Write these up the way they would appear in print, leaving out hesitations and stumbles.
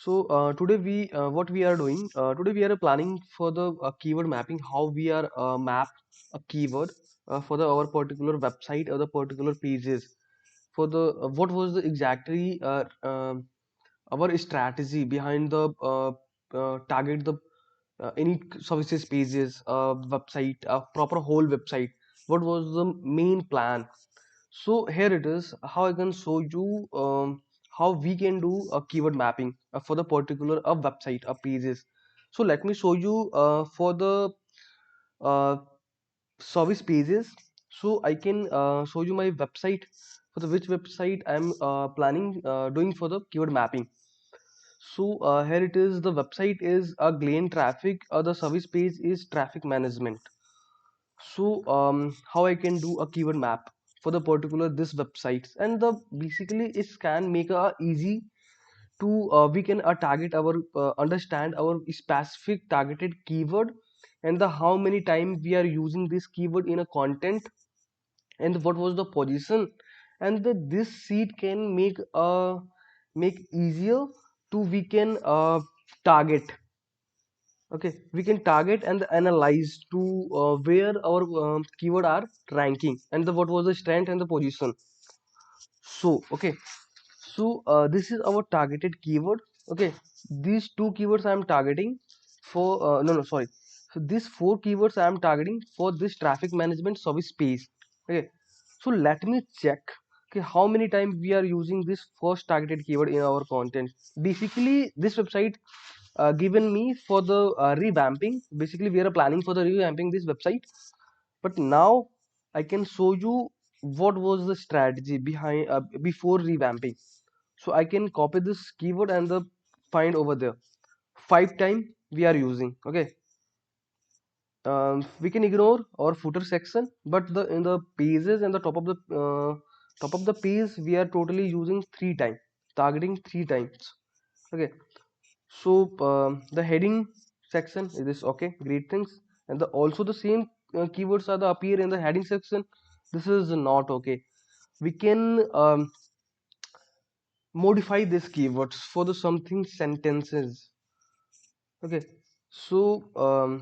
Today we what we are doing today we are planning for the keyword mapping, how we are map a keyword for the our particular website or the particular pages for the what was the exactly our strategy behind the target the any services pages website proper whole website, what was the main plan. So here it is how I can show you how we can do a keyword mapping for the particular website pages. So let me show you for the uh, service pages. So I can show you my website for the which website I'm planning doing for the keyword mapping. So here it is, the website is a Glen traffic, the service page is traffic management. So how I can do a keyword map for the particular this websites, and the basically it can make a easy to we can target our understand our specific targeted keyword, and the how many time we are using this keyword in a content, and what was the position, and this sheet can make easier to we can target. Okay, we can target and analyze to where our keyword are ranking, and what was the strength and the position. So okay, so this is our targeted keyword. Okay, these two keywords I am targeting for no sorry, so these four keywords I am targeting for this traffic management service page. Okay, so let me check, okay, how many times we are using this first targeted keyword in our content. Basically this website given me for the revamping. Basically we are planning for the revamping this website, but now I can show you what was the strategy behind before revamping. So I can copy this keyword and the find over there. 5 times we are using. Okay, we can ignore our footer section, but the in the pages and the top of the page we are totally using 3 times, targeting 3 times. Okay, so the heading section is this. Okay, great things, and the also the same keywords are the appear in the heading section. This is not okay. We can modify these keywords for the something sentences. Okay, so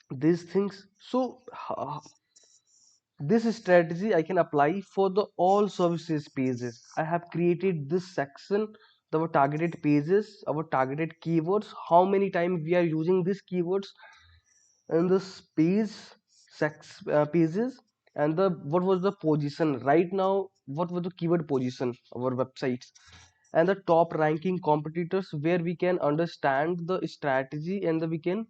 these things. So this strategy I can apply for the all services pages. I have created this section, our targeted pages, our targeted keywords, how many times we are using these keywords in this page pages, and the what was the position right now, what was the keyword position our websites, and the top ranking competitors, where we can understand the strategy, and we can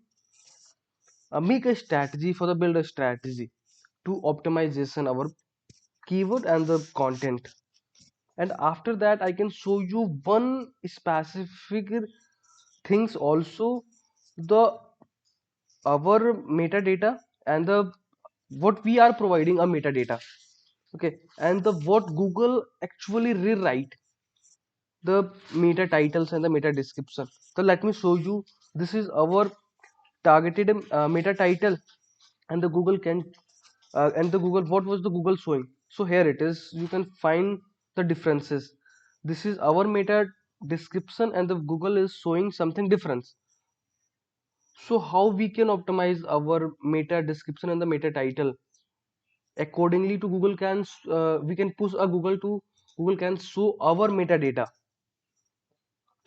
make a strategy for the build a strategy to optimization our keyword and the content. And after that I can show you one specific things also, the our metadata, and the what we are providing a metadata. Okay, and the what Google actually rewrite the meta titles and the meta description. So let me show you, this is our targeted meta title, and the Google can and the Google, what was the Google showing. So here it is, you can find the differences. This is our meta description, and the Google is showing something different. So how we can optimize our meta description and the meta title accordingly to Google can we can push a Google to Google can show our metadata.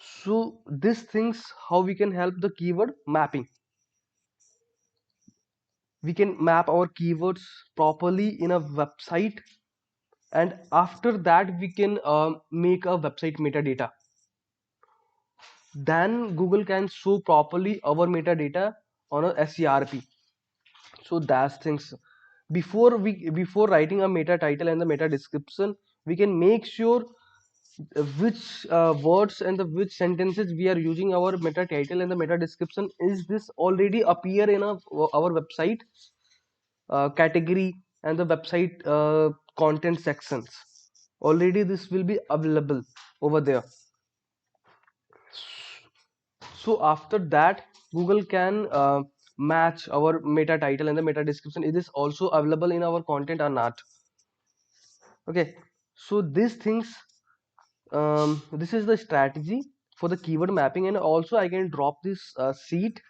So these things how we can help the keyword mapping. We can map our keywords properly in a website, and after that we can make a website metadata. Then Google can show properly our metadata on a SERP. So that's things. Before writing a meta title and the meta description, we can make sure which words and the which sentences we are using our meta title and the meta description, is this already appear in our website category and the website content sections. Already this will be available over there. So after that Google can match our meta title and the meta description, it is also available in our content or not. Okay, so these things, this is the strategy for the keyword mapping, and also I can drop this sheet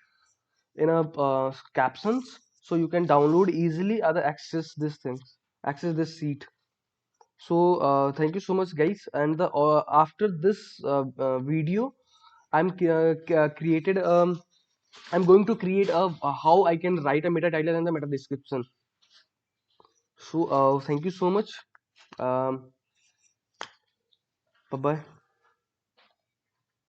in a captions, so you can download easily other access this things, access this sheet. So thank you so much guys, and the after this video created I'm going to create a how I can write a meta title and the meta description. So thank you so much. um, Bye bye.